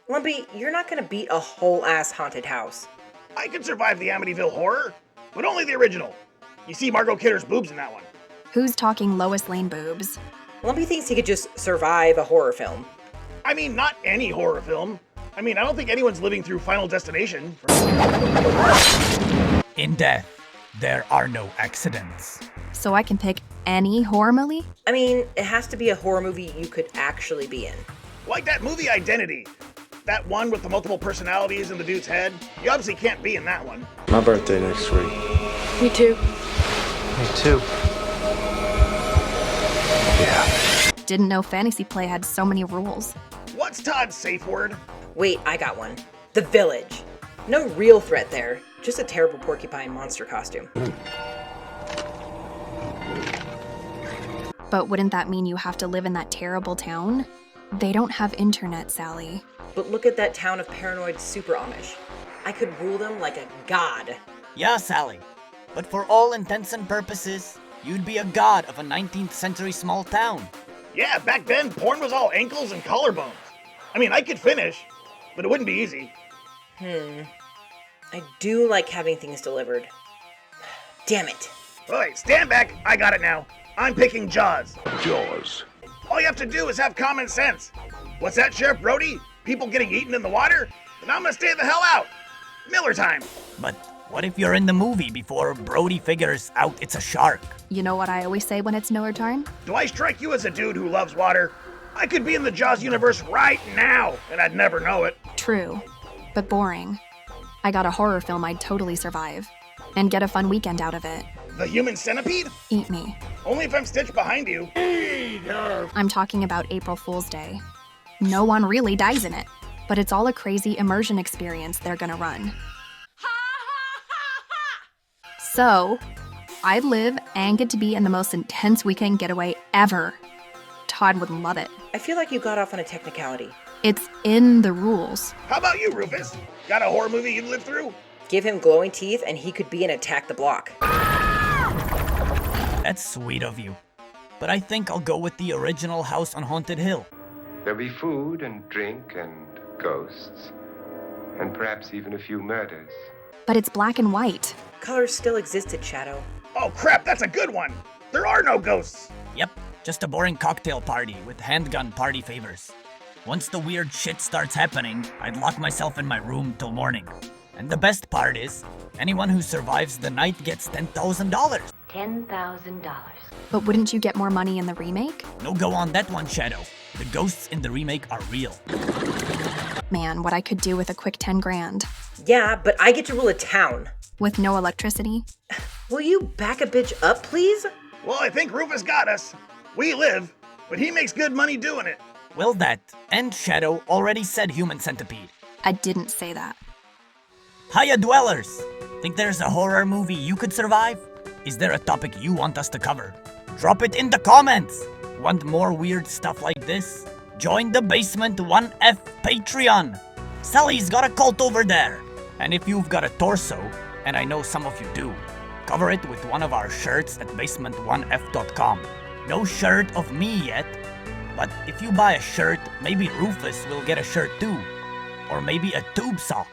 Lumpy, you're not gonna beat a whole-ass haunted house. I could survive the Amityville horror, but only the original. You see Margot Kidder's boobs in that one. Who's talking Lois Lane boobs? Lumpy thinks he could just survive a horror film. I mean, not any horror film. I don't think anyone's living through Final Destination. In death, there are no accidents. So I can pick any horror movie? It has to be a horror movie you could actually be in. Like that movie Identity. That one with the multiple personalities in the dude's head. You obviously can't be in that one. My birthday next week. Me too. Me too. Yeah. Didn't know Fantasy Play had so many rules. What's Todd's safe word? Wait, I got one. The Village. No real threat there, just a terrible porcupine monster costume. But wouldn't that mean you have to live in that terrible town? They don't have internet, Sallie. But look at that town of paranoid super Amish. I could rule them like a god. Yeah, Sallie. But for all intents and purposes, you'd be a god of a 19th century small town. Yeah, back then, porn was all ankles and collarbones. I could finish, but it wouldn't be easy. I do like having things delivered. Damn it. Alright, stand back. I got it now. I'm picking Jaws. Jaws. All you have to do is have common sense. What's that, Sheriff Brody? People getting eaten in the water? Then I'm gonna stay the hell out. Miller time. But what if you're in the movie before Brody figures out it's a shark? You know what I always say when it's Miller time? Do I strike you as a dude who loves water? I could be in the Jaws universe right now, and I'd never know it. True, but boring. I got a horror film I'd totally survive, and get a fun weekend out of it. The Human Centipede? Eat me. Only if I'm stitched behind you. I'm talking about April Fool's Day. No one really dies in it, but it's all a crazy immersion experience they're gonna run. So, I'd live and get to be in the most intense weekend getaway ever. Todd would love it. I feel like you got off on a technicality. It's in the rules. How about you, Rufus? Got a horror movie you'd live through? Give him glowing teeth and he could be in Attack the Block. That's sweet of you. But I think I'll go with the original House on Haunted Hill. There'll be food and drink and ghosts, and perhaps even a few murders. But it's black and white. Colors still existed, Shadow. Oh crap, that's a good one! There are no ghosts! Yep, just a boring cocktail party with handgun party favors. Once the weird shit starts happening, I'd lock myself in my room till morning. And the best part is, anyone who survives the night gets $10,000. $10,000. But wouldn't you get more money in the remake? No go on that one, Shadow. The ghosts in the remake are real. Man, what I could do with a quick 10 grand. Yeah, but I get to rule a town. With no electricity? Will you back a bitch up, please? Well, I think Rufus got us. We live, but he makes good money doing it. Well, that and Shadow already said Human Centipede. I didn't say that. Hiya, dwellers! Think there's a horror movie you could survive? Is there a topic you want us to cover? Drop it in the comments! Want more weird stuff like this? Join the Basement 1F Patreon! Sallie's got a cult over there! And if you've got a torso, and I know some of you do, cover it with one of our shirts at basement1f.com. No shirt of me yet, but if you buy a shirt, maybe Rufus will get a shirt too. Or maybe a tube sock.